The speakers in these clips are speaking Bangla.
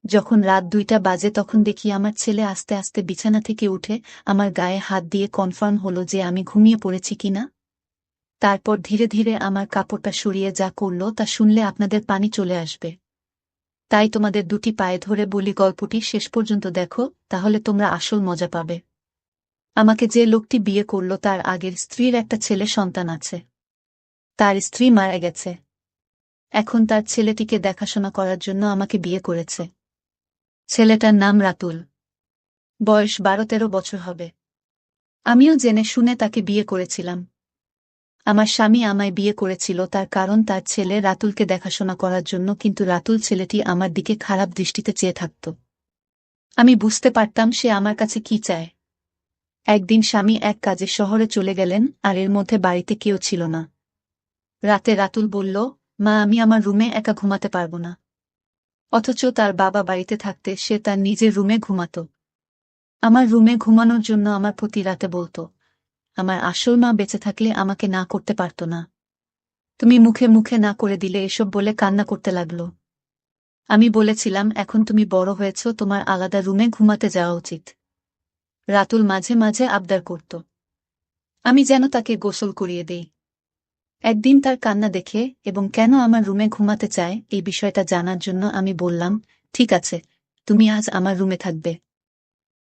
যখন রাত ২টা বাজে তখন দেখি আমার ছেলে আস্তে আস্তে বিছানা থেকে উঠে আমার গায়ে হাত দিয়ে কনফার্ম হলো যে আমি ঘুমিয়ে পড়েছি কিনা। তারপর ধীরে ধীরে আমার কাপড়টা সরিয়ে যা করল তা শুনলে আপনাদের পানি চলে আসবে। তাই তোমাদের দুটি পায়ে ধরে বলি, গল্পটি শেষ পর্যন্ত দেখো, তাহলে তোমরা আসল মজা পাবে। আমাকে যে লোকটি বিয়ে করল তার আগের স্ত্রীর একটা ছেলে সন্তান আছে। তার স্ত্রী মারা গেছে। এখন তার ছেলেটিকে দেখাশোনা করার জন্য আমাকে বিয়ে করেছে। ছেলেটার নাম রাতুল। বয়স ১২-১৩ বছর হবে। আমিও জেনে শুনে তাকে বিয়ে করেছিলাম। আমার স্বামী আমায় বিয়ে করেছিল তার কারণ তার ছেলে রাতুলকে দেখাশোনা করার জন্য, কিন্তু রাতুল ছেলেটি আমার দিকে খারাপ দৃষ্টিতে চেয়ে থাকত। আমি বুঝতে পারতাম সে আমার কাছে কি চায়। একদিন স্বামী এক কাজে শহরে চলে গেলেন আর এর মধ্যে বাড়িতে কেউ ছিল না। রাতে রাতুল বলল, মা আমি আমার রুমে একা ঘুমাতে পারবো না। অথচ তার বাবা বাড়িতে থাকতে সে তার নিজের রুমে ঘুমাত। আমার রুমে ঘুমানোর জন্য আমার প্রতি রাতে বলতো, আমার আসল মা বেঁচে থাকলে আমাকে না করতে পারত না। তুমি মুখে মুখে না করে দিলে এসব বলে কান্না করতে লাগল। আমি বলেছিলাম এখন তুমি বড় হয়েছ, তোমার আলাদা রুমে ঘুমাতে যাওয়া উচিত। রাতুল মাঝে মাঝে আবদার করত আমি যেন তাকে গোসল করিয়ে দেই। একদিন তার কান্না দেখে এবং কেন আমার রুমে ঘুমাতে চায় এই বিষয়টা জানার জন্য আমি বললাম, ঠিক আছে, তুমি আজ আমার রুমে থাকবে।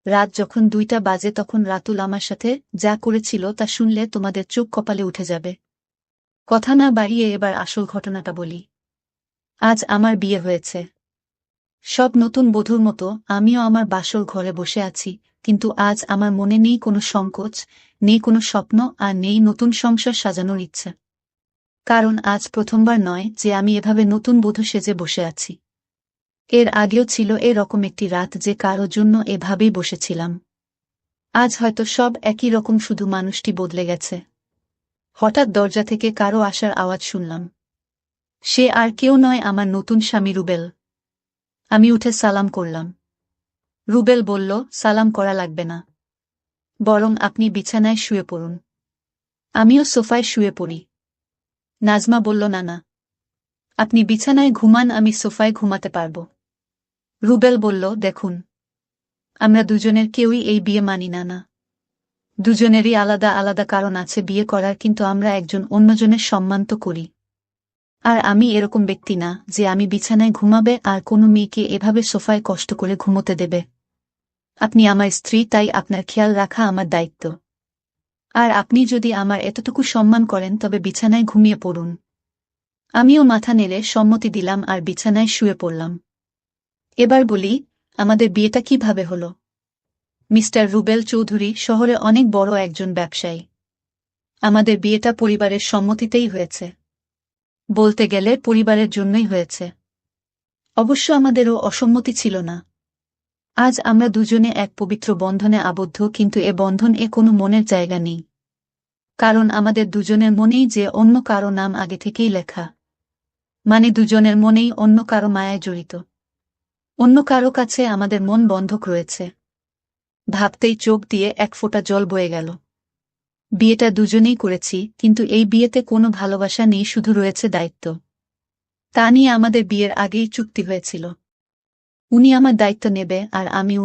রাত যখন ২টা বাজে তখন রাতুল আমার সাথে যা করেছিল তা শুনলে তোমাদের চোখ কপালে উঠে যাবে। কথা না বাড়িয়ে এবার আসল ঘটনাটা বলি। আজ আমার বিয়ে হয়েছে। সব নতুন বধূর মতো আমিও আমার বাসর ঘরে বসে আছি, কিন্তু আজ আমার মনে নেই কোনো সংকোচ, নেই কোনো স্বপ্ন, আর নেই নতুন সংসার সাজানোর ইচ্ছা। কারণ আজ প্রথমবার নয় যে আমি এভাবে নতুন বধূ সেজে বসে আছি। এর আগেও ছিল এরকম একটি রাত যে কারো জন্য এভাবেই বসেছিলাম। আজ হয়তো সব একই রকম, শুধু মানুষটি বদলে গেছে। হঠাৎ দরজা থেকে কারো আসার আওয়াজ শুনলাম। সে আর কেউ নয়, আমার নতুন স্বামী রুবেল। আমি উঠে সালাম করলাম। রুবেল বলল, সালাম করা লাগবে না, বরং আপনি বিছানায় শুয়ে পড়ুন। আমিও সোফায় শুয়ে পড়ি। নাজমা বলল, না না, আপনি বিছানায় ঘুমান, আমি সোফায় ঘুমাতে পারব। রুবেল বলল, দেখুন, আমরা দুজনের কেউই এই বিয়ে মানি না। না, দুজনেরই আলাদা আলাদা কারণ আছে বিয়ে করার, কিন্তু আমরা একজন অন্যজনের সম্মান তো করি। আর আমি এরকম ব্যক্তি না যে আমি বিছানায় ঘুমাবে আর কোনো মেয়েকে এভাবে সোফায় কষ্ট করে ঘুমোতে দেবে। আপনি আমার স্ত্রী, তাই আপনার খেয়াল রাখা আমার দায়িত্ব। আর আপনি যদি আমার এতটুকু সম্মান করেন তবে বিছানায় ঘুমিয়ে পড়ুন। আমিও মাথা নেড়ে সম্মতি দিলাম আর বিছানায় শুয়ে পড়লাম। এবার বলি, আমাদের বিয়েটা কিভাবে হলো। মিস্টার রুবেল চৌধুরী শহরে অনেক বড় একজন ব্যবসায়ী। আমাদের বিয়েটা পরিবারের সম্মতিতেই হয়েছে। বলতে গেলে পরিবারের জন্যই হয়েছে। অবশ্য আমাদেরও অসম্মতি ছিল না। আজ আমরা দুজনে এক পবিত্র বন্ধনে আবদ্ধ, কিন্তু এ বন্ধন কোনো মনের জায়গা নেই। কারণ আমাদের দুজনের মনেই যে অন্য কারো নাম আগে থেকেই লেখা। মানে দুজনের মনেই অন্য কারো মায়ায় জড়িত। অন্য কারো কাছে আমাদের মন বন্ধক রয়েছে। ভাবতেই চোখ দিয়ে এক ফোঁটা জল বয়ে গেল। বিয়েটা দুজনেই করেছি, কিন্তু এই বিয়েতে কোনো ভালোবাসা নেই, শুধু রয়েছে দায়িত্ব। তা নিয়ে আমাদের বিয়ের আগেই চুক্তি হয়েছিল। উনি আমার দায়িত্ব নেবে আর আমি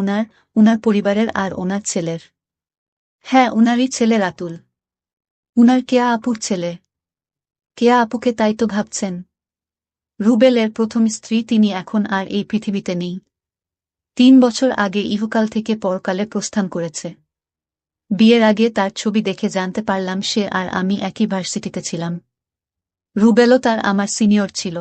উনার পরিবারের আর ওনার ছেলের। হ্যাঁ, উনারই ছেলে রাতুল। উনার কেয়া আপুর ছেলে। কেয়া আপুকে তাই তো ভাবছেন। রুবেলের প্রথম স্ত্রী, তিনি এখন আর এই পৃথিবীতে নেই। ৩ বছর আগে ইহকাল থেকে পরকালে প্রস্থান করেছে। বিয়ের আগে তার ছবি দেখে জানতে পারলাম সে আর আমি একই ভার্সিটিতে ছিলাম। রুবেলও তার আমার সিনিয়র ছিল।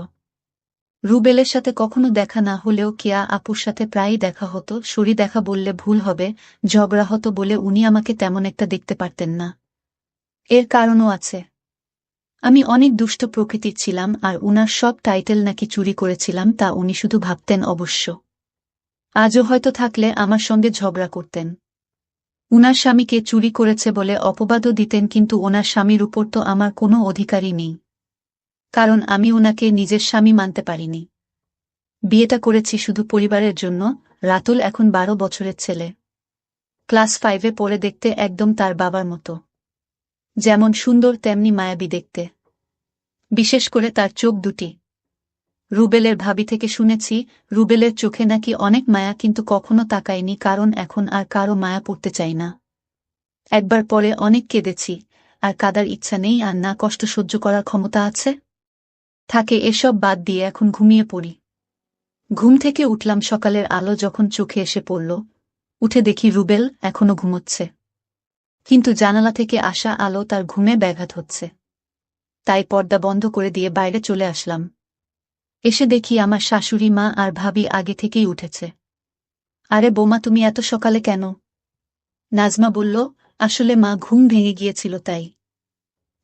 রুবেলের সাথে কখনো দেখা না হলেও কেয়া আপুর সাথে প্রায়ই দেখা হতো। সরি দেখা বললে ভুল হবে, ঝগড়া হতো বলে উনি আমাকে তেমন একটা দেখতে পারতেন না। এর কারণও আছে। আমি অনেক দুষ্ট প্রকৃতির ছিলাম আর উনার সব টাইটেল নাকি চুরি করেছিলাম, তা উনি শুধু ভাবতেন অবশ্য। আজও হয়তো থাকলে আমার সঙ্গে ঝগড়া করতেন। উনার স্বামীকে চুরি করেছে বলে অপবাদও দিতেন, কিন্তু ওনার স্বামীর উপর তো আমার কোনো অধিকারই নেই। কারণ আমি উনাকে নিজের স্বামী মানতে পারিনি। বিয়েটা করেছি শুধু পরিবারের জন্য। রাতুল এখন ১২ বছরের ছেলে। ক্লাস 5-এ পড়ে, দেখতে একদম তার বাবার মতো। যেমন সুন্দর তেমনি মায়াবী দেখতে। বিশেষ করে তার চোখ দুটি। রুবেলের ভাবি থেকে শুনেছি রুবেলের চোখে নাকি অনেক মায়া, কিন্তু কখনো তাকায়নি, কারণ এখন আর কারো মায়া পড়তে চাই না। একবার পরে অনেক কেঁদেছি, আর কাদার ইচ্ছা নেই, আর না কষ্ট সহ্য করার ক্ষমতা আছে। থাকে এসব বাদ দিয়ে এখন ঘুমিয়ে পড়ি। ঘুম থেকে উঠলাম সকালের আলো যখন চোখে এসে পড়ল। উঠে দেখি রুবেল এখনো ঘুমোচ্ছে, কিন্তু জানালা থেকে আসা আলো তার ঘুমে ব্যাঘাত হচ্ছে। তাই পর্দা বন্ধ করে দিয়ে বাইরে চলে আসলাম। এসে দেখি আমার শাশুড়ি মা আর ভাবি আগে থেকেই উঠেছে। আরে বোমা, তুমি এত সকালে কেন? নাজমা বলল, আসলে মা ঘুম ভেঙে গিয়েছিল তাই।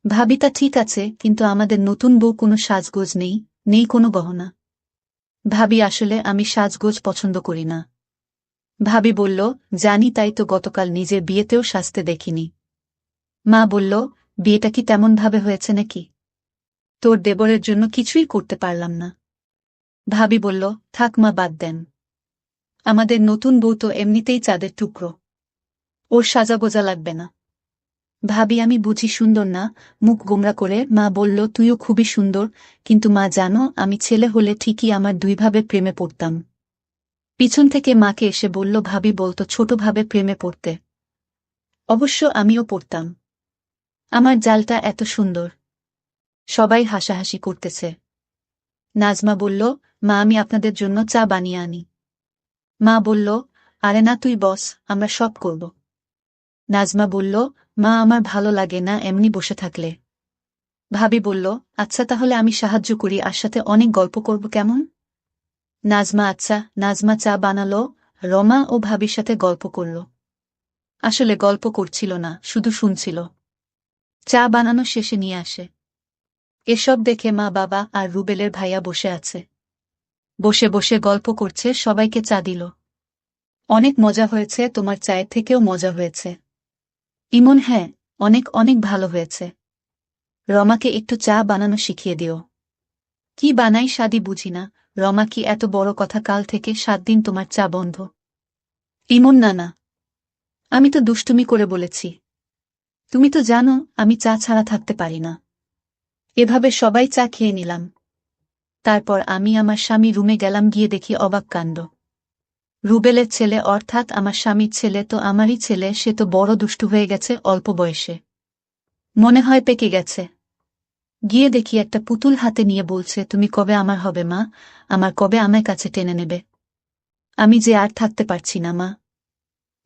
ভাবি, তা ঠিক আছে, কিন্তু আমাদের নতুন বউ কোনো সাজগোজ নেই, নেই কোনো গহনা। ভাবি, আসলে আমি সাজগোজ পছন্দ করি না। ভাবি বলল, জানি, তাই তো গতকাল নিজের বিয়েতেও সাজতে দেখিনি। মা বলল, বিয়েটা কি তেমনভাবে হয়েছে নাকি? তোর দেবরের জন্য কিছুই করতে পারলাম না। ভাবি বলল, থাক মা, বাদ দেন। আমাদের নতুন বউ তো এমনিতেই চাঁদের টুকরো, ওর সাজাগোজা লাগবে না। ভাবি, আমি বুঝি সুন্দর না? মুখ গোমরা করে মা বলল, তুইও খুবই সুন্দর, কিন্তু মা জানো, আমি ছেলে হলে ঠিকই আমার দুইভাবে প্রেমে পড়তাম। পিছন থেকে মাকে এসে বলল, ভাবি বলতো ছোটভাবে প্রেমে পড়তে। অবশ্য আমিও পড়তাম। আমার জালটা এত সুন্দর। সবাই হাসাহাসি করতেছে। নাজমা বলল, মা আমি আপনাদের জন্য চা বানিয়ে আনি। মা বলল, আরে না, তুই বস, আমরা সব করব। নাজমা বলল, মা আমার ভালো লাগে না এমনি বসে থাকলে। ভাবি বলল, আচ্ছা তাহলে আমি সাহায্য করি, আর সাথে অনেক গল্প করব, কেমন? নাজমা আচ্ছা। নাজমা চা বানালো, রমা ও ভাবির সাথে গল্প করল। আসলে গল্প করছিল না, শুধু শুনছিল। চা বানানো শেষে নিয়ে আসে। এসব দেখে মা, বাবা আর রুবেলের ভাইয়া বসে আছে। বসে বসে গল্প করছে, সবাইকে চা দিল। অনেক মজা হয়েছে, তোমার চায়ের থেকেও মজা হয়েছে। ইমন, হ্যাঁ, অনেক অনেক ভালো হয়েছে। রমাকে একটু চা বানানো শিখিয়ে দিও। কি বানাই স্বাদই বুঝি না। রমা, কি এত বড় কথা, কাল থেকে 7 দিন তোমার চা বন্ধ? ইমন, না না, আমি তো দুষ্টুমি করে বলেছি। তুমি তো জানো আমি চা ছাড়া থাকতে পারি না। এভাবে সবাই চা খেয়ে নিলাম। তারপর আমি আমার স্বামী রুমে গেলাম, গিয়ে দেখি অবাক কাণ্ড। রুবেলের ছেলে, অর্থাৎ আমার স্বামীর ছেলে তো আমারই ছেলে, সে তো বড় দুষ্টু হয়ে গেছে অল্প বয়সে। মনে হয় পেকে গেছে। গিয়ে দেখি একটা পুতুল হাতে নিয়ে বলছে, তুমি কবে আমার হবে মা? আমার কবে আমার কাছে টেনে নেবে? আমি যে আর থাকতে পারছি না মা।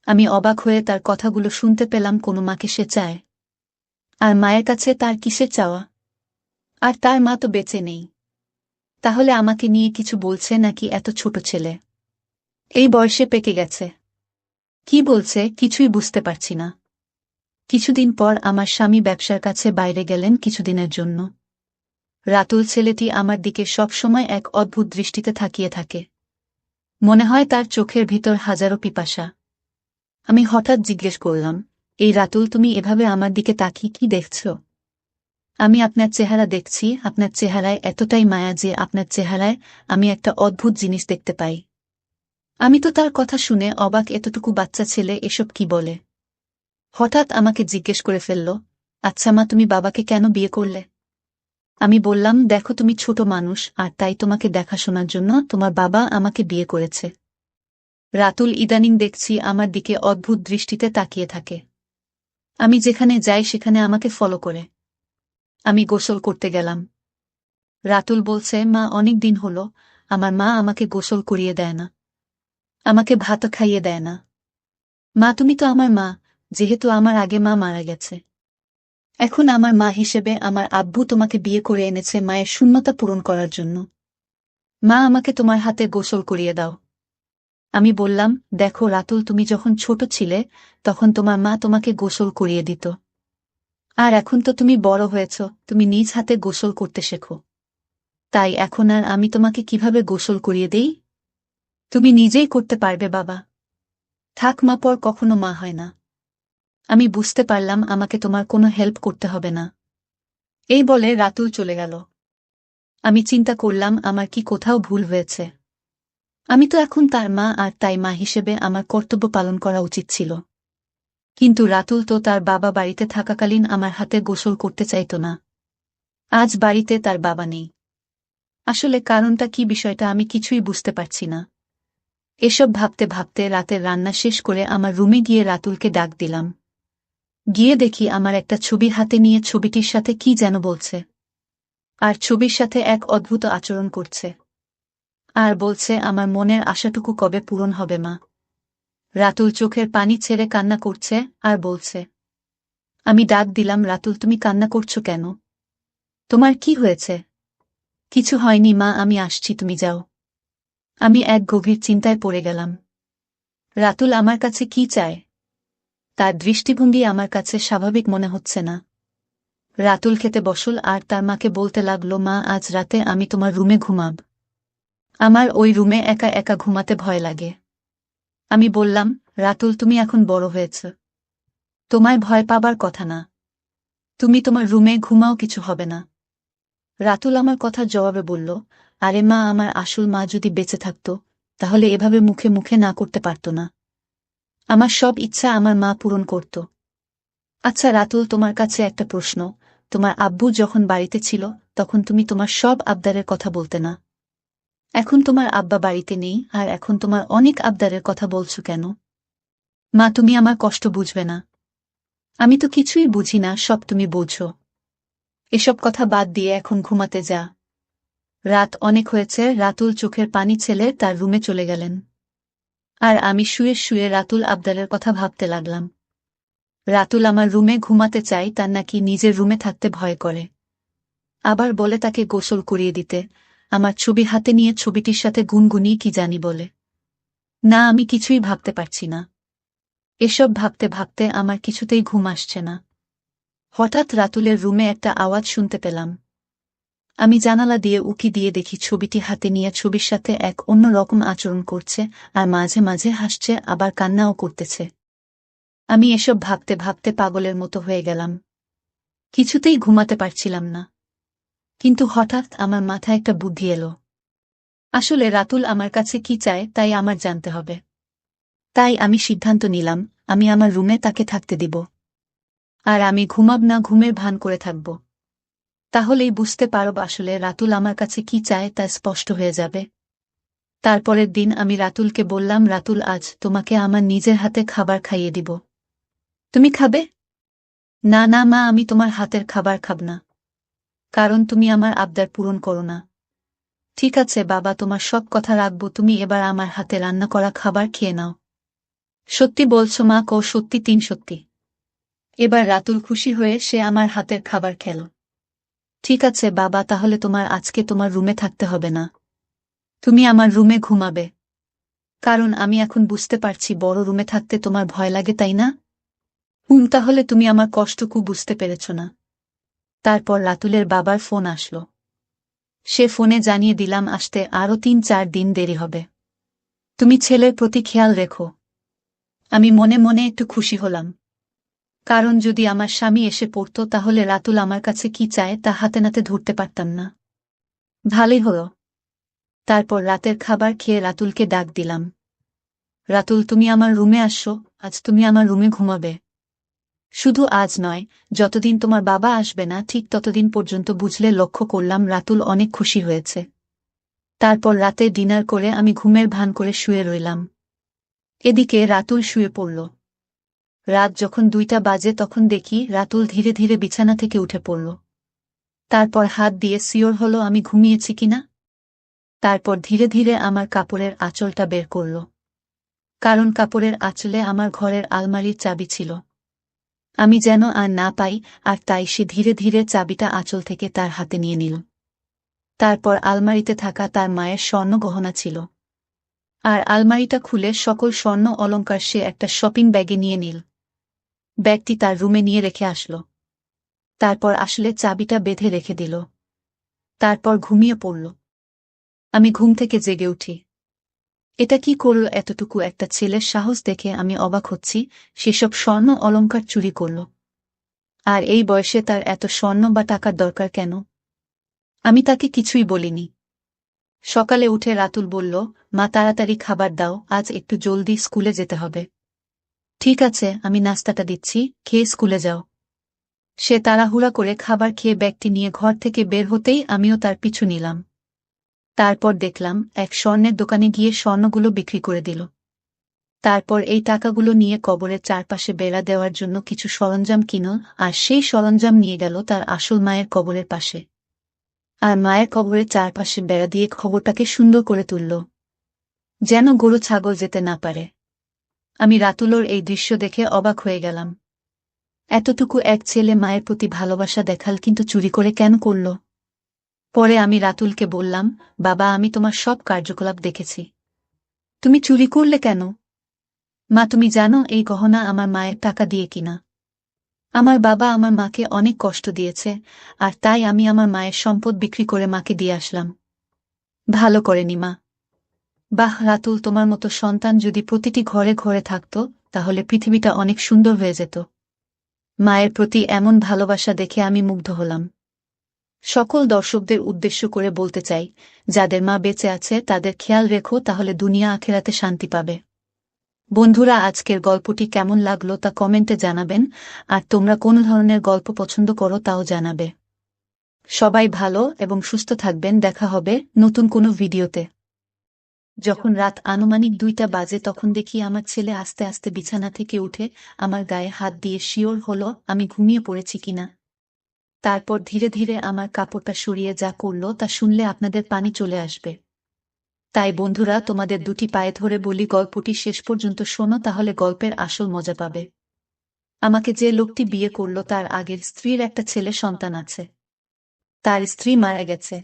আমি অবাক হয়ে তার কথাগুলো শুনতে পেলাম, কোনো মাকে সে চায়। আর মায়ের কাছে তার কিসের চাওয়া? আর তার মা তো বেঁচে নেই। তাহলে আমাকে নিয়ে কিছু বলছে নাকি এত ছোট ছেলে? এই বয়সে পেকে গেছে? কি বলছে কিছুই বুঝতে পারছি না। কিছুদিন পর আমার স্বামী ব্যবসার কাছে বাইরে গেলেন কিছুদিনের জন্য। রাতুল ছেলেটি আমার দিকে সবসময় এক অদ্ভুত দৃষ্টিতে তাকিয়ে থাকে। মনে হয় তার চোখের ভিতর হাজারো পিপাসা। আমি হঠাৎ জিজ্ঞেস করলাম, এই রাতুল, তুমি এভাবে আমার দিকে তাকিয়ে কি দেখছ? আমি আপনার চেহারা দেখছি, আপনার চেহারায় এতটাই মায়া যে আপনার চেহারায় আমি একটা অদ্ভুত জিনিস দেখতে পাই। আমি তো তার কথা শুনে অবাক, এতটুকু বাচ্চা ছেলে এসব কি বলে? হঠাৎ আমাকে জিজ্ঞেস করে ফেলল, আচ্ছা মা, তুমি বাবাকে কেন বিয়ে করলে? আমি বললাম, দেখো তুমি ছোট মানুষ, আর তাই তোমাকে দেখাশোনার জন্য তোমার বাবা আমাকে বিয়ে করেছে। রাতুল ইদানিং দেখছি আমার দিকে অদ্ভুত দৃষ্টিতে তাকিয়ে থাকে। আমি যেখানে যাই সেখানে আমাকে ফলো করে। আমি গোসল করতে গেলাম। রাতুল বলছে, মা অনেক দিন হলো আমার মা আমাকে গোসল করিয়ে দেয় না, আমাকে ভাত খাইয়ে দেয় না। মা, তুমি তো আমার মা, যেহেতু আমার আগে মা মারা গেছে। এখন আমার মা হিসেবে আমার আব্বু তোমাকে বিয়ে করে এনেছে মায়ের শূন্যতা পূরণ করার জন্য। মা, আমাকে তোমার হাতে গোসল করিয়ে দাও। আমি বললাম, দেখো রাতুল, তুমি যখন ছোট ছিলে তখন তোমার মা তোমাকে গোসল করিয়ে দিত। আর এখন তো তুমি বড় হয়েছ, তুমি নিজ হাতে গোসল করতে শেখো। তাই এখন আর আমি তোমাকে কিভাবে গোসল করিয়ে দেই? তুমি নিজেই করতে পারবে বাবা। থাক মা, পর কখনো মা হয় না। আমি বুঝতে পারলাম আমাকে তোমার কোনো হেল্প করতে হবে না। এই বলে রাতুল চলে গেল। আমি চিন্তা করলাম, আমার কি কোথাও ভুল হয়েছে? আমি তো এখন তার মা, আর তাই মা হিসেবে আমার কর্তব্য পালন করা উচিত ছিল। কিন্তু রাতুল তো তার বাবা বাড়িতে থাকাকালীন আমার হাতে গোসল করতে চাইত না। আজ বাড়িতে তার বাবা নেই। আসলে কারণটা কি বিষয়টা আমি কিছুই বুঝতে পারছি না। এসব ভাবতে ভাবতে রাতের রান্না শেষ করে আমার রুমে গিয়ে রাতুলকে ডাক দিলাম। গিয়ে দেখি আমার একটা ছবি হাতে নিয়ে ছবিটির সাথে কি যেন বলছে। আর ছবির সাথে এক অদ্ভুত আচরণ করছে। আর বলছে আমার মনের আশাটুকু কবে পূরণ হবে মা। রাতুল চোখের পানি ছেড়ে কান্না করছে আর বলছে। আমি ডাক দিলাম, রাতুল তুমি কান্না করছো কেন? তোমার কি হয়েছে? কিছু হয়নি মা, আমি আসছি, তুমি যাও। আমি এক গভীর চিন্তায় পড়ে গেলাম। রাতুল আমার কাছে কি চায়? তার দৃষ্টিভঙ্গি আমার কাছে স্বাভাবিক মনে হচ্ছে না। রাতুল খেতে বসল আর তার মাকে বলতে লাগলো, মা আজ রাতে আমি তোমার রুমে ঘুমাব। আমার ওই রুমে একা একা ঘুমাতে ভয় লাগে। আমি বললাম, রাতুল তুমি এখন বড় হয়েছ, তোমায় ভয় পাবার কথা না। তুমি তোমার রুমে ঘুমাও, কিছু হবে না। রাতুল আমার কথার জবাবে বলল, আরে মা, আমার আসল মা যদি বেঁচে থাকত তাহলে এভাবে মুখে মুখে না করতে পারত না। আমার সব ইচ্ছা আমার মা পূরণ করত। আচ্ছা রাতুল, তোমার কাছে একটা প্রশ্ন। তোমার আব্বু যখন বাড়িতে ছিল তখন তুমি তোমার সব আবদারের কথা বলতে না। এখন তোমার আব্বা বাড়িতে নেই আর এখন তোমার অনেক আবদারের কথা বলছো কেন? মা তুমি আমার কষ্ট বুঝবে না? আমি তো কিছুই বুঝি না, সব তুমি বোঝো। এসব কথা বাদ দিয়ে এখন ঘুমাতে যা। রাত অনেক হয়েছে। রাতুল চোখের পানি ছেলে তার রুমে চলে গেলেন। আর আমি শুয়ে শুয়ে রাতুল আবদারের কথা ভাবতে লাগলাম। রাতুল আমার রুমে ঘুমাতে চাই, তার নাকি নিজের রুমে থাকতে ভয় করে। আবার বলে তাকে গোসল করিয়ে দিতে। আমার ছবি হাতে নিয়ে ছবিটির সাথে গুনগুনিয়ে কি জানি বলে। না, আমি কিছুই ভাবতে পারছি না। এসব ভাবতে ভাবতে আমার কিছুতেই ঘুম আসছে না। হঠাৎ রাতুলের রুমে একটা আওয়াজ শুনতে পেলাম। আমি জানালা দিয়ে উকি দিয়ে দেখি ছবিটি হাতে নিয়ে ছবির সাথে এক অন্য রকম আচরণ করছে আর মাঝে মাঝে হাসছে, আবার কান্নাও করতেছে। আমি এসব ভাবতে ভাবতে পাগলের মতো হয়ে গেলাম। কিছুতেই ঘুমাতে পারছিলাম না। কিন্তু হঠাৎ আমার মাথায় একটা বুদ্ধি এলো। আসলে রাতুল আমার কাছে কি চায় তাই আমার জানতে হবে। তাই আমি সিদ্ধান্ত নিলাম, আমি আমার রুমে তাকে থাকতে দিব। আর আমি ঘুমাব না, ঘুমের ভান করে থাকব। তাহলেই বুঝতে পারব আসলে রাতুল আমার কাছে কি চায়, তা স্পষ্ট হয়ে যাবে। তারপরের দিন আমি রাতুলকে বললাম, রাতুল আজ তোমাকে আমার নিজের হাতে খাবার খাইয়ে দিব। তুমি খাবে? না না মা, আমি তোমার হাতের খাবার খাব না। কারণ তুমি আমার আবদার পূরণ করো না। ঠিক আছে বাবা, তোমার সব কথা রাখবো, তুমি এবার আমার হাতে রান্না করা খাবার খেয়ে নাও। সত্যি বলছো মা? কও সত্যি, তিন সত্যি। এবার রাতুল খুশি হয়ে সে আমার হাতের খাবার খেল। ঠিক আছে বাবা, তাহলে তোমার আজকে তোমার রুমে থাকতে হবে না। তুমি আমার রুমে ঘুমাবে। কারণ আমি এখন বুঝতে পারছি বড় রুমে থাকতে তোমার ভয় লাগে, তাই না? তাহলে তুমি আমার কষ্টকু বুঝতে পেরেছ না। তারপর রাতুলের বাবার ফোন আসলো। সে ফোনে জানিয়ে দিলাম আসতে আরও ৩-৪ দিন দেরি হবে। তুমি ছেলের প্রতি খেয়াল রেখো। আমি মনে মনে একটু খুশি হলাম। কারণ যদি আমার স্বামী এসে পড়ত তাহলে রাতুল আমার কাছে কি চায় তা হাতে নাতে ধরতে পারতাম না। ভালোই হলো। তারপর রাতের খাবার খেয়ে রাতুলকে ডাক দিলাম। রাতুল, তুমি আমার রুমে আসো, আজ তুমি আমার রুমে ঘুমাবে। শুধু আজ নয়, যতদিন তোমার বাবা আসবে না ঠিক ততদিন পর্যন্ত। বুঝলে? লক্ষ্য করলাম রাতুল অনেক খুশি হয়েছে। তারপর রাতে ডিনার করে আমি ঘুমের ভান করে শুয়ে রইলাম। এদিকে রাতুল শুয়ে পড়ল। রাত যখন ২টা বাজে তখন দেখি রাতুল ধীরে ধীরে বিছানা থেকে উঠে পড়ল। তারপর হাত দিয়ে সিওর হলো আমি ঘুমিয়েছি কিনা। তারপর ধীরে ধীরে আমার কাপড়ের আঁচলটা বের করল। কারণ কাপড়ের আঁচলে আমার ঘরের আলমারির চাবি ছিল। আমি যেন আর না পাই, আর তাই সে ধীরে ধীরে চাবিটা আঁচল থেকে তার হাতে নিয়ে নিল। তারপর আলমারিতে থাকা তার মায়ের স্বর্ণ গহনা ছিল। আর আলমারিটা খুলে সকল স্বর্ণ অলংকার সে একটা শপিং ব্যাগে নিয়ে নিল। ব্যাগটি তার রুমে নিয়ে রেখে আসলো। তারপর আসলে চাবিটা বেঁধে রেখে দিল। তারপর ঘুমিয়ে পড়ল। আমি ঘুম থেকে জেগে উঠি। এটা কি করল এতটুকু একটা ছেলের সাহস দেখে আমি অবাক হচ্ছি। সেসব স্বর্ণ অলংকার চুরি করল। আর এই বয়সে তার এত স্বর্ণ বা টাকার দরকার কেন? আমি তাকে কিছুই বলিনি। সকালে উঠে রাতুল বলল, মা তাড়াতাড়ি খাবার দাও, আজ একটু জলদি স্কুলে যেতে হবে। ঠিক আছে, আমি নাস্তাটা দিচ্ছি, খেয়ে স্কুলে যাও। সে তাড়াহুড়া করে খাবার খেয়ে ব্যাগটি নিয়ে ঘর থেকে বের হতেই আমিও তার পিছু নিলাম। তারপর দেখলাম এক স্বর্ণের দোকানে গিয়ে স্বর্ণগুলো বিক্রি করে দিল। তারপর এই টাকাগুলো নিয়ে কবরের চারপাশে বেড়া দেওয়ার জন্য কিছু সরঞ্জাম কিনল, আর সেই সরঞ্জাম নিয়ে গেল তার আসল মায়ের কবরের পাশে। আর মায়ের কবরের চারপাশে বেড়া দিয়ে খবরটাকে সুন্দর করে তুলল, যেন গরু ছাগল যেতে না পারে। আমি রাতুলোর এই দৃশ্য দেখে অবাক হয়ে গেলাম। এতটুকু এক ছেলে মায়ের প্রতি ভালোবাসা দেখাল, কিন্তু চুরি করে কেন করল? পরে আমি রাতুলকে বললাম, বাবা, আমি তোমার সব কার্যকলাপ দেখেছি, তুমি চুরি করলে কেন? মা, তুমি জানো এই গহনা আমার মায়ের টাকা দিয়ে কিনা। আমার বাবা আমার মাকে অনেক কষ্ট দিয়েছে, আর তাই আমি আমার মায়ের সম্পদ বিক্রি করে মাকে দিয়ে আসলাম। ভালো করেনি মা। বাহ রাতুল, তোমার মতো সন্তান যদি প্রতিটি ঘরে ঘরে থাকত, তাহলে পৃথিবীটা অনেক সুন্দর হয়ে যেত। মায়ের প্রতি এমন ভালোবাসা দেখে আমি মুগ্ধ হলাম। সকল দর্শকদের উদ্দেশ্য করে বলতে চাই, যাদের মা বেঁচে আছে তাদের খেয়াল রেখো, তাহলে দুনিয়া আখেরাতে শান্তি পাবে। বন্ধুরা, আজকের গল্পটি কেমন লাগলো তা কমেন্টে জানাবেন, আর তোমরা কোন ধরনের গল্প পছন্দ করো তাও জানাবে। সবাই ভালো এবং সুস্থ থাকবেন, দেখা হবে নতুন কোনো ভিডিওতে। যখন রাত আনুমানিক 2টা বাজে তখন দেখি আমার ছেলে আস্তে আস্তে বিছানা থেকে উঠে আমার গায়ে হাত দিয়ে শিওর হলো আমি ঘুমিয়ে পড়েছি কিনা। তারপর ধীরে ধীরে আমার কাপড়টা সরিয়ে যা করল তা শুনলে আপনাদের পানি চলে আসবে। তাই বন্ধুরা, তোমাদের দুটি পায়ে ধরে বলি, গল্পটি শেষ পর্যন্ত শোনো, তাহলে গল্পের আসল মজা পাবে। আমাকে যে লোকটি বিয়ে করল তার আগের স্ত্রীর একটা ছেলে সন্তান আছে। তার স্ত্রী মারা গেছে।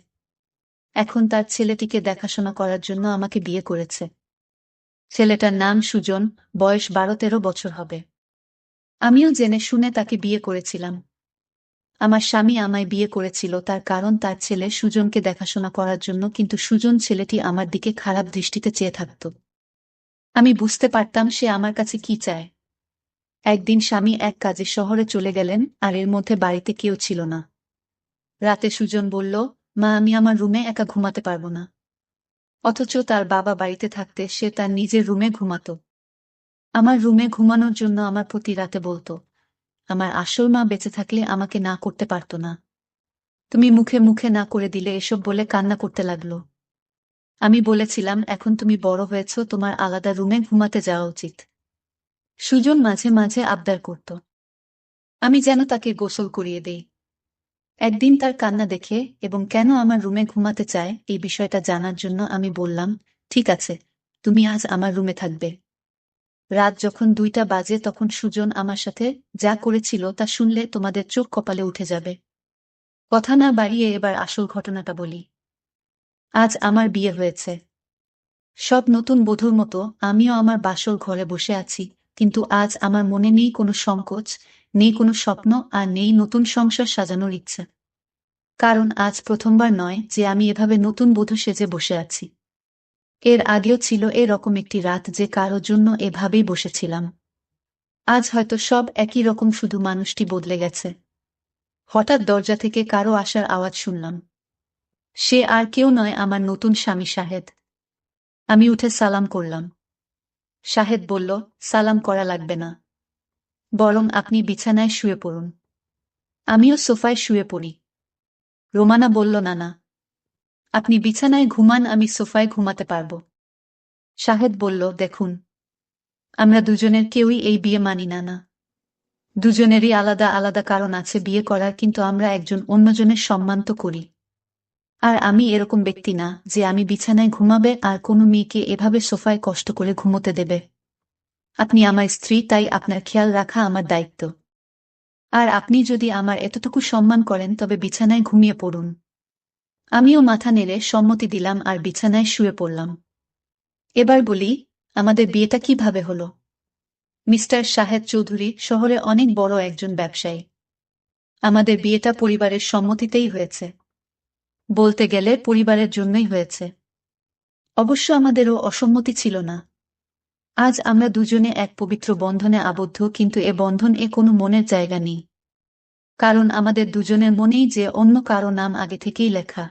এখন তার ছেলেটিকে দেখাশোনা করার জন্য আমাকে বিয়ে করেছে। ছেলেটার নাম সুজন, বয়স 12-13 বছর হবে। আমিও জেনে শুনে তাকে বিয়ে করেছিলাম। আমার স্বামী আমায় বিয়ে করেছিল তার কারণ তার ছেলে সুজনকে দেখাশোনা করার জন্য, কিন্তু সুজন ছেলেটি আমার দিকে খারাপ দৃষ্টিতে চেয়ে থাকত। আমি বুঝতে পারতাম সে আমার কাছে কি চায়। একদিন স্বামী এক কাজে শহরে চলে গেলেন, আর এর মধ্যে বাড়িতে কেউ ছিল না। রাতে সুজন বলল, মা, আমি আমার রুমে একা ঘুমাতে পারবো না। অথচ তার বাবা বাড়িতে থাকতে সে তার নিজের রুমে ঘুমাতো। আমার রুমে ঘুমানোর জন্য আমার প্রতি রাতে বলতো। আমার আসল মা বেঁচে থাকলে আমাকে না করতে পারত না। তুমি মুখে মুখে না করে দিলে এসব বলে কান্না করতে লাগলো। আমি বলেছিলাম, এখন তুমি বড় হয়েছ, তোমার আলাদা রুমে ঘুমাতে যাওয়া উচিত। সুজন মাঝে মাঝে আবদার করত, আমি যেন তাকে গোসল করিয়ে দেই। একদিন তার কান্না দেখে এবং কেন আমার রুমে ঘুমাতে চায় এই বিষয়টা জানার জন্য আমি বললাম, ঠিক আছে, তুমি আজ আমার রুমে থাকবে। রাত যখন 2টা বাজে তখন সুজন আমার সাথে যা করেছিল তা শুনলে তোমাদের চোখ কপালে উঠে যাবে। কথা না বাড়িয়ে এবার আসল ঘটনাটা বলি। আজ আমার বিয়ে হয়েছে। সব নতুন বধূর মতো আমিও আমার বাসর ঘরে বসে আছি, কিন্তু আজ আমার মনে নেই কোনো সংকোচ, নেই কোনো স্বপ্ন, আর নেই নতুন সংসার সাজানোর ইচ্ছে। কারণ আজ প্রথমবার নয় যে আমি এভাবে নতুন বধূ সেজে বসে আছি। এর আগেও ছিল এরকম একটি রাত যে কারোর জন্য এভাবেই বসেছিলাম। আজ হয়তো সব একই রকম, শুধু মানুষটি বদলে গেছে। হঠাৎ দরজা থেকে কারো আসার আওয়াজ শুনলাম। সে আর কেউ নয়, আমার নতুন স্বামী শাহেদ। আমি উঠে সালাম করলাম। শাহেদ বলল, সালাম করা লাগবে না, বরং আপনি বিছানায় শুয়ে পড়ুন। আমিও সোফায় শুয়ে পড়ি। রোমানা বলল, না না, আপনি বিছানায় ঘুমান, আমি সোফায় ঘুমাতে পারব। শাহেদ বলল, দেখুন, আমরা দুজনের কেউই এই বিয়ে মানি না। না, দুজনেরই আলাদা আলাদা কারণ আছে বিয়ে করার, কিন্তু আমরা একজন অন্যজনের সম্মান তো করি। আর আমি এরকম ব্যক্তি না যে আমি বিছানায় ঘুমাবে আর কোনো মেয়েকে এভাবে সোফায় কষ্ট করে ঘুমোতে দেবে। আপনি আমার স্ত্রী, তাই আপনার খেয়াল রাখা আমার দায়িত্ব। আর আপনি যদি আমার এতটুকু সম্মান করেন তবে বিছানায় ঘুমিয়ে পড়ুন। আমিও মাথা নেড়ে সম্মতি দিলাম আর বিছানায় শুয়ে পড়লাম। এবার বলি, আমাদের বিয়েটা কিভাবে হলো। মিস্টার শাহেদ চৌধুরী শহরে অনেক বড় একজন ব্যবসায়ী। আমাদের বিয়েটা পরিবারের সম্মতিতেই হয়েছে। বলতে গেলে পরিবারের জন্যই হয়েছে। অবশ্য আমাদেরও অসম্মতি ছিল না। আজ আমরা দুজনে এক পবিত্র বন্ধনে আবদ্ধ, কিন্তু এ বন্ধন কোনো মনের জায়গা নেই। কারণ আমাদের দুজনের মনেই যে অন্য কারো নাম আগে থেকেই লেখা।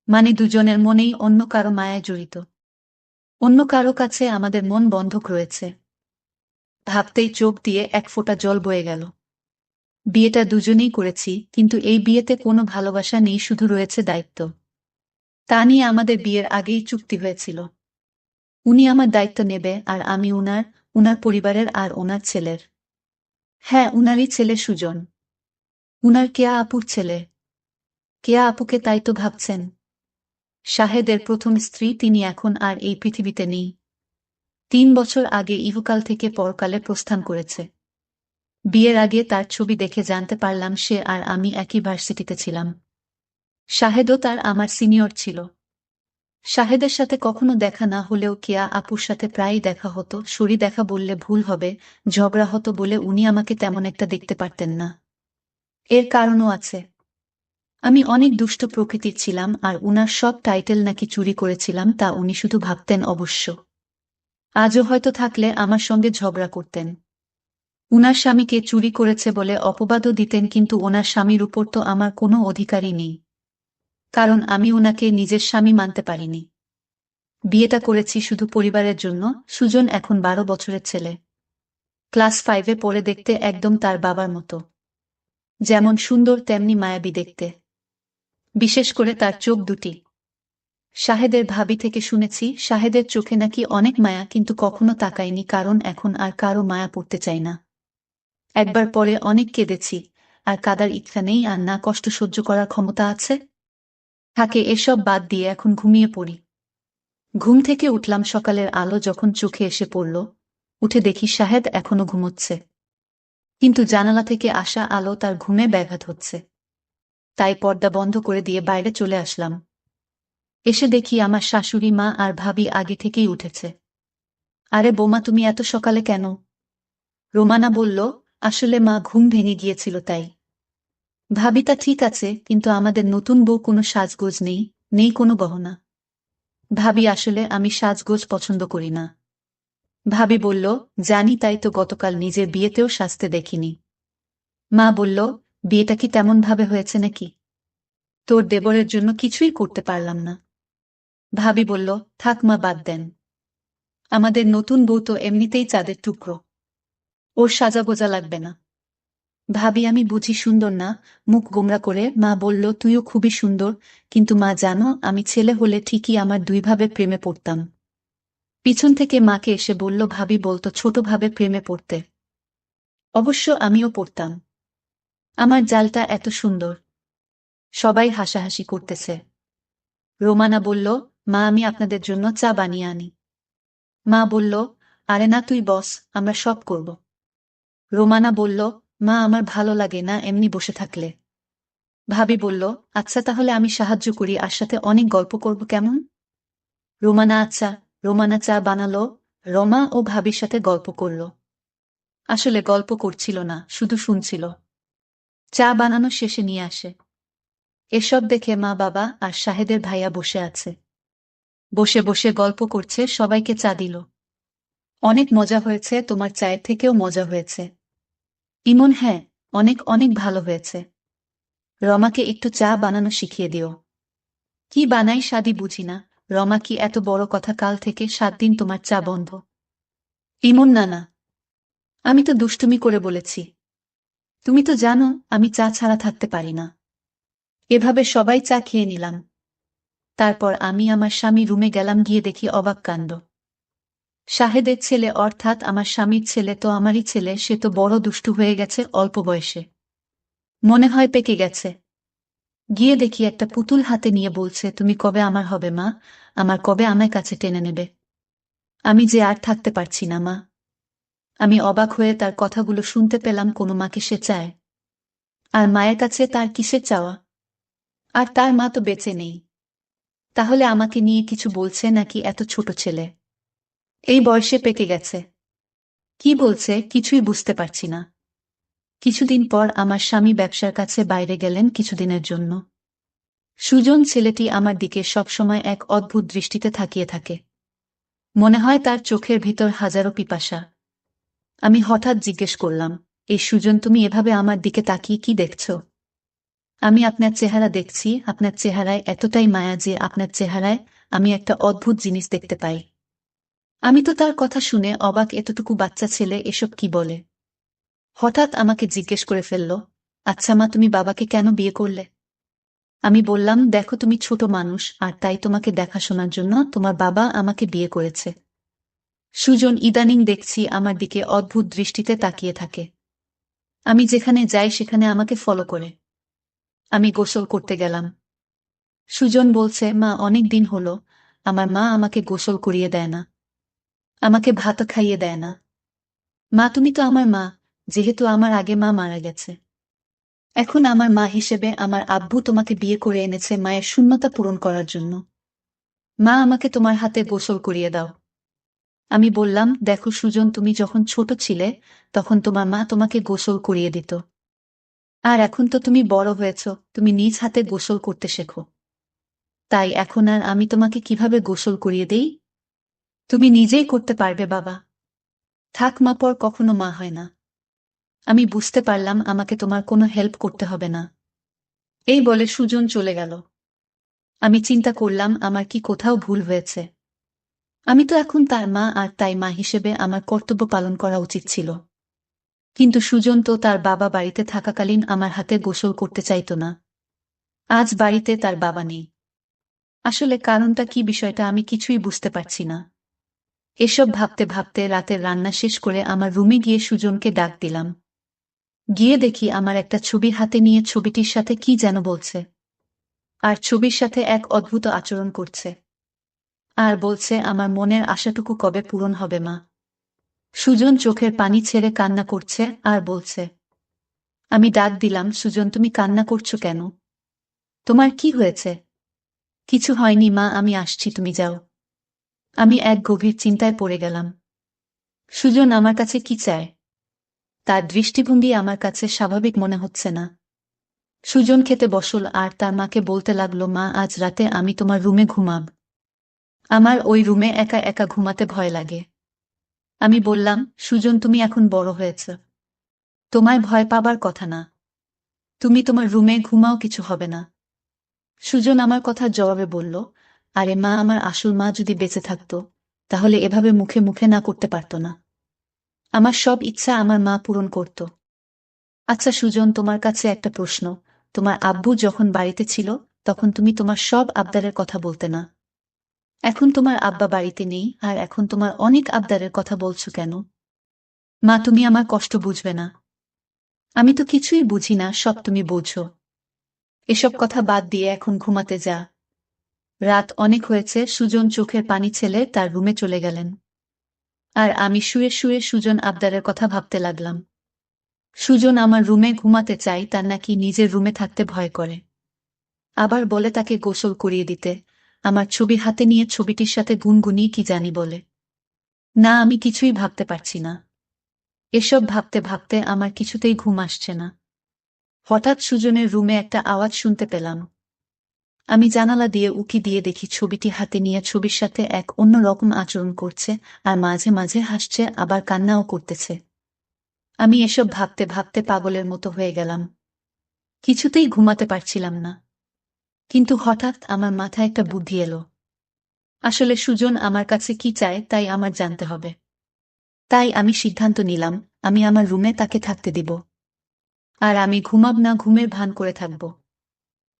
মানে দুজনের মনেই অন্য কারো মায়ায় জড়িত। অন্য কারো কাছে আমাদের মন বন্ধক রয়েছে। ভাবতেই চোখ দিয়ে এক ফোঁটা জল বয়ে গেল। বিয়েটা দুজনেই করেছি, কিন্তু এই বিয়েতে কোনো ভালোবাসা নেই, শুধু রয়েছে দায়িত্ব। তা নিয়ে আমাদের বিয়ের আগেই চুক্তি হয়েছিল। উনি আমার দায়িত্ব নেবে আর আমি উনার পরিবারের আর ওনার ছেলের। হ্যাঁ, উনারই ছেলে সুজন। উনার কেয়া আপুর ছেলে। কেয়া আপুকে তাই তো ভাবছেন? শাহেদের প্রথম স্ত্রী, তিনি এখন আর এই পৃথিবীতে নেই। 3 বছর আগে ইহকাল থেকে পরকালে প্রস্থান করেছে। বিয়ের আগে তার ছবি দেখে জানতে পারলাম সে আর আমি একই ভার্সিটিতে ছিলাম। শাহেদও তার আমার সিনিয়র ছিল। শাহেদের সাথে কখনো দেখা না হলেও কেয়া আপুর সাথে প্রায়ই দেখা হতো। সরি দেখা বললে ভুল হবে, ঝগড়া হতো বলে উনি আমাকে তেমন একটা দেখতে পারতেন না। এর কারণও আছে। আমি অনেক দুষ্ট প্রকৃতির ছিলাম আর উনার সব টাইটেল নাকি চুরি করেছিলাম তা উনি শুধু ভাবতেন অবশ্য। আজও হয়তো থাকলে আমার সঙ্গে ঝগড়া করতেন। উনার স্বামীকে চুরি করেছে বলে অপবাদও দিতেন, কিন্তু ওনার স্বামীর উপর তো আমার কোনো অধিকারই নেই, কারণ আমি উনাকে নিজের স্বামী মানতে পারিনি। বিয়েটা করেছি শুধু পরিবারের জন্য। সুজন এখন 12 বছরের ছেলে। ক্লাস 5-এ পড়ে, দেখতে একদম তার বাবার মতো। যেমন সুন্দর তেমনি মায়াবী দেখতে। বিশেষ করে তার চোখ দুটি। শাহেদের ভাবি থেকে শুনেছি শাহেদের চোখে নাকি অনেক মায়া, কিন্তু কখনো তাকাইনি কারণ এখন আর কারো মায়া পড়তে চাই না। একবার পরে অনেক কেঁদেছি, আর কাদার ইচ্ছা নেই আর না কষ্ট সহ্য করার ক্ষমতা আছে। থাকে এসব বাদ দিয়ে এখন ঘুমিয়ে পড়ি। ঘুম থেকে উঠলাম সকালের আলো যখন চোখে এসে পড়ল। উঠে দেখি শাহেদ এখনো ঘুমোচ্ছে, কিন্তু জানালা থেকে আসা আলো তার ঘুমে ব্যাঘাত হচ্ছে। তাই পর্দা বন্ধ করে দিয়ে বাইরে চলে আসলাম। এসে দেখি আমার শাশুড়ি মা আর ভাবি আগে থেকেই উঠেছে। আরে বোমা, তুমি এত সকালে কেন? রোমানা বলল, আসলে মা ঘুম ভেঙে গিয়েছিল তাই। ভাবিটা ঠিক আছে, কিন্তু আমাদের নতুন বউ কোনো সাজগোজ নেই, নেই কোনো গহনা। ভাবি, আসলে আমি সাজগোজ পছন্দ করি না। ভাবি বলল, জানি, তাই তো গতকাল নিজের বিয়েতেও সাজতে দেখিনি। মা বলল, বিয়েটা কি তেমন ভাবে হয়েছে নাকি? তোর দেবরের জন্য কিছুই করতে পারলাম না। ভাবি বলল, থাক মা, বাদ দেন। আমাদের নতুন বউ তো এমনিতেই চাঁদের টুকরো, ওর সাজাগোজা লাগবে না। ভাবি, আমি বুঝি সুন্দর না? মুখ গোমরা করে মা বলল, তুইও খুবই সুন্দর, কিন্তু মা জানো, আমি ছেলে হলে ঠিকই আমার দুইভাবে প্রেমে পড়তাম। পিছন থেকে মাকে এসে বলল, ভাবি বলতো ছোটভাবে প্রেমে পড়তে। অবশ্য আমিও পড়তাম। আমার জালটা এত সুন্দর। সবাই হাসাহাসি করতেছে। রোমানা বলল, মা আমি আপনাদের জন্য চা বানিয়ে আনি। মা বলল, আরে না, তুই বস, আমরা সব করব। রোমানা বলল, মা আমার ভালো লাগে না এমনি বসে থাকলে। ভাবি বলল, আচ্ছা তাহলে আমি সাহায্য করি, আর সাথে অনেক গল্প করব, কেমন? রোমানা আচ্ছা। রোমানা চা বানালো। রমা ও ভাবির সাথে গল্প করল। আসলে গল্প করছিল না, শুধু শুনছিল। চা বানানো শেষে নিয়ে আসে। এসব দেখে মা, বাবা আর শাহেদের ভাইয়া বসে আছে। বসে বসে গল্প করছে, সবাইকে চা দিল। অনেক মজা হয়েছে, তোমার চায়ের থেকেও মজা হয়েছে। ইমন, হ্যাঁ, অনেক অনেক ভালো হয়েছে। রমাকে একটু চা বানানো শিখিয়ে দিও। কি বানাই স্বাদই বুঝি না। রমা, কি এত বড় কথা, কাল থেকে 7 দিন তোমার চা বন্ধ। ইমন, না না, আমি তো দুষ্টুমি করে বলেছি। তুমি তো জানো আমি চা ছাড়া থাকতে পারি না। এভাবে সবাই চা খেয়ে নিলাম। তারপর আমি আমার স্বামী রুমে গেলাম, গিয়ে দেখি অবাক কাণ্ড। শাহেদের ছেলে, অর্থাৎ আমার স্বামীর ছেলে তো আমারই ছেলে, সে তো বড় দুষ্টু হয়ে গেছে অল্প বয়সে। মনে হয় পেকে গেছে। গিয়ে দেখি একটা পুতুল হাতে নিয়ে বলছে, তুমি কবে আমার হবে মা? আমার কবে আমার কাছে টেনে নেবে? আমি যে আর থাকতে পারছি না মা। আমি অবাক হয়ে তার কথাগুলো শুনতে পেলাম, কোনো মাকে সে চায়। আর মায়ের কাছে তার কিসের চাওয়া? আর তার মা তো বেঁচে নেই। তাহলে আমাকে নিয়ে কিছু বলছে নাকি এত ছোট ছেলে? এই বয়সে পেকে গেছে? কি বলছে কিছুই বুঝতে পারছি না। কিছুদিন পর আমার স্বামী ব্যবসার কাছে বাইরে গেলেন কিছুদিনের জন্য। সুজন ছেলেটি আমার দিকে সবসময় এক অদ্ভুত দৃষ্টিতে তাকিয়ে থাকে। মনে হয় তার চোখের ভিতর হাজারো পিপাসা। আমি হঠাৎ জিজ্ঞেস করলাম, এই সুজন, তুমি এভাবে আমার দিকে তাকিয়ে কি দেখছ? আমি আপনার চেহারা দেখছি, আপনার চেহারায় এতটাই মায়া যে আপনার চেহারায় আমি একটা অদ্ভুত জিনিস দেখতে পাই। আমি তো তার কথা শুনে অবাক, এতটুকু বাচ্চা ছেলে এসব কি বলে? হঠাৎ আমাকে জিজ্ঞেস করে ফেলল, আচ্ছা মা, তুমি বাবাকে কেন বিয়ে করলে? আমি বললাম, দেখো তুমি ছোট মানুষ, আর তাই তোমাকে দেখাশোনার জন্য তোমার বাবা আমাকে বিয়ে করেছে। সুজন ইদানিং দেখছি আমার দিকে অদ্ভুত দৃষ্টিতে তাকিয়ে থাকে। আমি যেখানে যাই সেখানে আমাকে ফলো করে। আমি গোসল করতে গেলাম। সুজন বলছে, মা অনেক দিন হলো আমার মা আমাকে গোসল করিয়ে দেয় না, আমাকে ভাত খাইয়ে দেয় না। মা তুমি তো আমার মা, যেহেতু আমার আগে মা মারা গেছে। এখন আমার মা হিসেবে আমার আব্বু তোমাকে বিয়ে করে এনেছে মায়ের শূন্যতা পূরণ করার জন্য। মা আমাকে তোমার হাতে গোসল করিয়ে দাও। আমি বললাম, দেখো সুজন, তুমি যখন ছোট ছিলে তখন তোমার মা তোমাকে গোসল করিয়ে দিত। আর এখন তো তুমি বড় হয়েছ, তুমি নিজ হাতে গোসল করতে শেখো। তাই এখন আর আমি তোমাকে কিভাবে গোসল করিয়ে দেই? তুমি নিজেই করতে পারবে বাবা। থাক মা, পর কখনো মা হয় না। আমি বুঝতে পারলাম আমাকে তোমার কোনো হেল্প করতে হবে না। এই বলে সুজন চলে গেল। আমি চিন্তা করলাম আমার কি কোথাও ভুল হয়েছে। আমি তো এখন তার মা, আর তাই মা হিসেবে আমার কর্তব্য পালন করা উচিত ছিল। কিন্তু সুজন তো তার বাবা বাড়িতে থাকাকালীন আমার হাতে গোসল করতে চাইতো না। আজ বাড়িতে তার বাবা নেই। আসলে কারণটা কি, বিষয়টা আমি কিছুই বুঝতে পারছি না। এসব ভাবতে ভাবতে রাতের রান্না শেষ করে আমার রুমে গিয়ে সুজনকে ডাক দিলাম। গিয়ে দেখি আমার একটা ছবি হাতে নিয়ে ছবিটির সাথে কি যেন বলছে। আর ছবির সাথে এক অদ্ভুত আচরণ করছে। আর বলছে, আমার মনের আশাটুকু কবে পূরণ হবে মা? সুজন চোখের পানি ছেড়ে কান্না করছে আর বলছে। আমি ডাক দিলাম, সুজন তুমি কান্না করছো কেন? তোমার কি হয়েছে? কিছু হয়নি মা, আমি আসছি, তুমি যাও। আমি এক গভীর চিন্তায় পড়ে গেলাম। সুজন আমার কাছে কি চায়? তার দৃষ্টিভঙ্গি আমার কাছে স্বাভাবিক মনে হচ্ছে না। সুজন খেতে বসল আর তার মাকে বলতে লাগলো, মা আজ রাতে আমি তোমার রুমে ঘুমাব। আমার ওই রুমে একা একা ঘুমাতে ভয় লাগে। আমি বললাম, সুজন তুমি এখন বড় হয়েছ, তোমায় ভয় পাবার কথা না। তুমি তোমার রুমে ঘুমাও, কিছু হবে না। সুজন আমার কথার জবাবে বলল, আরে মা, আমার আসল মা যদি বেঁচে থাকতো তাহলে এভাবে মুখে মুখে না করতে পারত না। আমার সব ইচ্ছা আমার মা পূরণ করত। আচ্ছা সুজন, তোমার কাছে একটা প্রশ্ন। তোমার আব্বু যখন বাড়িতে ছিল তখন তুমি তোমার সব আবদারের কথা বলতে না। এখন তোমার আব্বা বাড়িতে নেই আর এখন তোমার অনেক আবদারের কথা বলছো কেন? মা তুমি আমার কষ্ট বুঝবে না। আমি তো কিছুই বুঝি না, সব তুমি বোঝো। এসব কথা বাদ দিয়ে এখন ঘুমাতে যা। রাত অনেক হয়েছে। সুজন চোখের পানি ছেলে তার রুমে চলে গেলেন। আর আমি শুয়ে শুয়ে সুজন আবদারের কথা ভাবতে লাগলাম। সুজন আমার রুমে ঘুমাতে চাই, তার নাকি নিজের রুমে থাকতে ভয় করে। আবার বলে তাকে গোসল করিয়ে দিতে। আমার ছবি হাতে নিয়ে ছবিটির সাথে গুনগুনিয়ে কি জানি বলে। না, আমি কিছুই ভাবতে পারছি না। এসব ভাবতে ভাবতে আমার কিছুতেই ঘুম আসছে না। হঠাৎ সুজনের রুমে একটা আওয়াজ শুনতে পেলাম। আমি জানালা দিয়ে উঁকি দিয়ে দেখি ছবিটি হাতে নিয়ে ছবির সাথে এক অন্য রকম আচরণ করছে, আর মাঝে মাঝে হাসছে, আবার কান্নাও করতেছে। আমি এসব ভাবতে ভাবতে পাগলের মতো হয়ে গেলাম। কিছুতেই ঘুমাতে পারছিলাম না। কিন্তু হঠাৎ আমার মাথায় একটা বুদ্ধি এলো। আসলে সুজন আমার কাছে কি চায় তাই আমার জানতে হবে। তাই আমি সিদ্ধান্ত নিলাম, আমি আমার রুমে তাকে থাকতে দিব। আর আমি ঘুমাব না, ঘুমের ভান করে থাকব।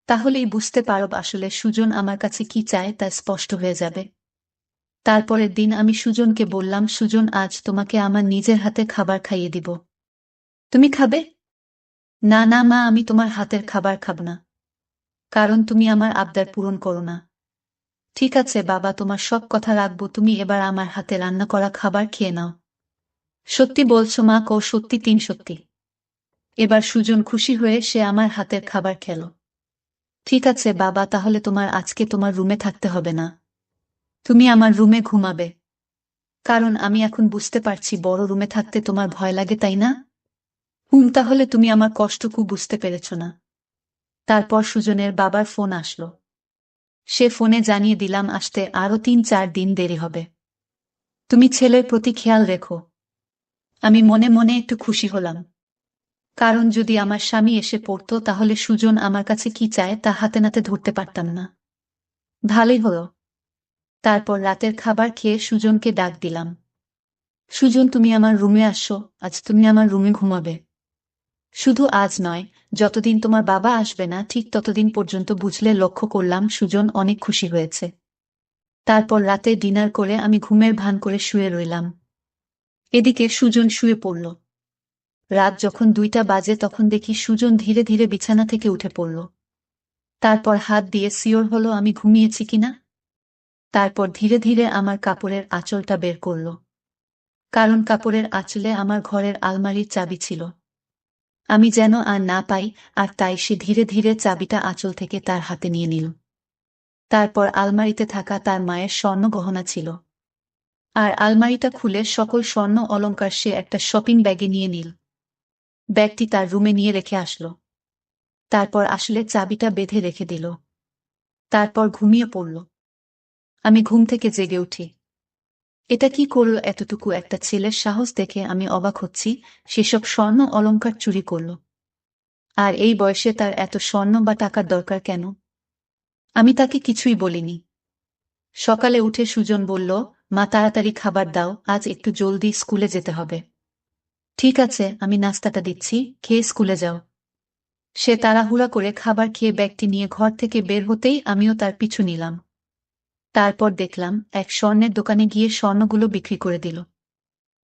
তাহলেই বুঝতে পারব আসলে সুজন আমার কাছে কি চায়, তা স্পষ্ট হয়ে যাবে। তারপরের দিন আমি সুজনকে বললাম, সুজন আজ তোমাকে আমার নিজের হাতে খাবার খাইয়ে দিব। তুমি খাবে? না না মা, আমি তোমার হাতের খাবার খাব না। কারণ তুমি আমার আবদার পূরণ করো না। ঠিক আছে বাবা, তোমার সব কথা রাখবো, তুমি এবার আমার হাতে রান্না করা খাবার খেয়ে নাও। সত্যি বলছো মা? কো সত্যি, তিন সত্যি। এবার সুজন খুশি হয়ে সে আমার হাতের খাবার খেল। ঠিক আছে বাবা, তাহলে তোমার আজকে তোমার রুমে থাকতে হবে না। তুমি আমার রুমে ঘুমাবে। কারণ আমি এখন বুঝতে পারছি বড় রুমে থাকতে তোমার ভয় লাগে, তাই না? তাহলে তুমি আমার কষ্টটুকু বুঝতে পেরেছ না। তারপর সুজনের বাবার ফোন আসলো। সে ফোনে জানিয়ে দিলাম আসতে আরো ৩-৪ দিন দেরি হবে। তুমি ছেলের প্রতি খেয়াল রেখো। আমি মনে মনে একটু খুশি হলাম। কারণ যদি আমার স্বামী এসে পড়তো তাহলে সুজন আমার কাছে কি চায় তা হাতে নাতে ধরতে পারতাম না। ভালোই হলো। তারপর রাতের খাবার খেয়ে সুজনকে ডাক দিলাম। সুজন তুমি আমার রুমে আসো, আজ তুমি আমার রুমে ঘুমাবে। শুধু আজ নয়, যতদিন তোমার বাবা আসবে না ঠিক ততদিন পর্যন্ত। বুঝলে? লক্ষ্য করলাম সুজন অনেক খুশি হয়েছে। তারপর রাতে ডিনার করে আমি ঘুমের ভান করে শুয়ে রইলাম। এদিকে সুজন শুয়ে পড়ল। রাত যখন 2টা বাজে তখন দেখি সুজন ধীরে ধীরে বিছানা থেকে উঠে পড়ল। তারপর হাত দিয়ে সিওর হলো আমি ঘুমিয়েছি কিনা। তারপর ধীরে ধীরে আমার কাপড়ের আঁচলটা বের করল, কারণ কাপড়ের আঁচলে আমার ঘরের আলমারির চাবি ছিল। আমি যেন আর না পাই, আর তাই সে ধীরে ধীরে চাবিটা আঁচল থেকে তার হাতে নিয়ে নিল। তারপর আলমারিতে থাকা তার মায়ের স্বর্ণ গহনা ছিল, আর আলমারিটা খুলে সকল স্বর্ণ অলংকার সে একটা শপিং ব্যাগে নিয়ে নিল। ব্যাগটি তার রুমে নিয়ে রেখে আসলো। তারপর আসলে চাবিটা বেঁধে রেখে দিল। তারপর ঘুমিয়ে পড়ল। আমি ঘুম থেকে জেগে উঠি। এটা কি করল? এতটুকু একটা ছেলের সাহস দেখে আমি অবাক হচ্ছি। সেসব স্বর্ণ অলংকার চুরি করল, আর এই বয়সে তার এত স্বর্ণ বা টাকার দরকার কেন? আমি তাকে কিছুই বলিনি। সকালে উঠে সুজন বলল, মা তাড়াতাড়ি খাবার দাও, আজ একটু জলদি স্কুলে যেতে হবে। ঠিক আছে, আমি নাস্তাটা দিচ্ছি, খেয়ে স্কুলে যাও। সে তাড়াহুড়া করে খাবার খেয়ে ব্যাগটি নিয়ে ঘর থেকে বের হতেই আমিও তার পিছু নিলাম। তারপর দেখলাম এক স্বর্ণের দোকানে গিয়ে স্বর্ণগুলো বিক্রি করে দিল।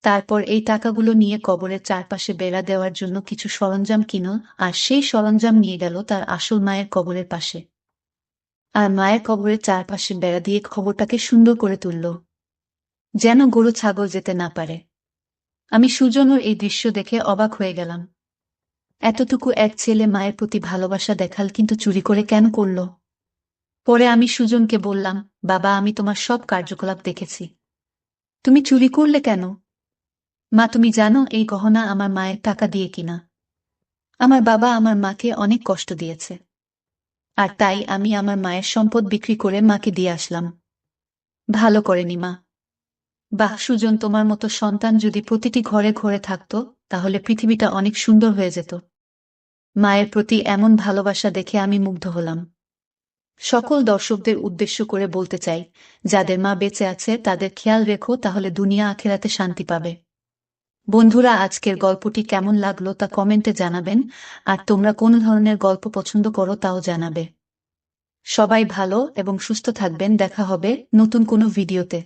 তারপর এই টাকাগুলো নিয়ে কবরের চারপাশে বেড়া দেওয়ার জন্য কিছু সরঞ্জাম কিনল, আর সেই সরঞ্জাম নিয়ে গেল তার আসল মায়ের কবরের পাশে। আর মায়ের কবরের চারপাশে বেড়া দিয়ে খবরটাকে সুন্দর করে তুলল, যেন গরু ছাগল যেতে না পারে। আমি সুজনের এই দৃশ্য দেখে অবাক হয়ে গেলাম। এতটুকু এক ছেলে মায়ের প্রতি ভালোবাসা দেখাল, কিন্তু চুরি করে কেন করল? পরে আমি সুজনকে বললাম, বাবা, আমি তোমার সব কার্যকলাপ দেখেছি। তুমি চুরি করলে কেন? মা, তুমি জানো এই গহনা আমার মায়ের টাকা দিয়ে কিনা। আমার বাবা আমার মাকে অনেক কষ্ট দিয়েছে, আর তাই আমি আমার মায়ের সম্পদ বিক্রি করে মাকে দিয়ে আসলাম। ভালো করেনি মা। বাহ সুজন, তোমার মতো সন্তান যদি প্রতিটি ঘরে ঘরে থাকতো, তাহলে পৃথিবীটা অনেক সুন্দর হয়ে যেত। মায়ের প্রতি এমন ভালোবাসা দেখে আমি মুগ্ধ হলাম। সকল দর্শকদের উদ্দেশ্য করে বলতে চাই, যাদের মা বেঁচে আছে তাদের খেয়াল রেখো, তাহলে দুনিয়া আখেরাতে শান্তি পাবে। বন্ধুরা, আজকের গল্পটি কেমন লাগলো তা কমেন্টে জানাবেন, আর তোমরা কোন ধরনের গল্প পছন্দ করো তাও জানাবে। সবাই ভালো এবং সুস্থ থাকবেন। দেখা হবে নতুন কোনো ভিডিওতে।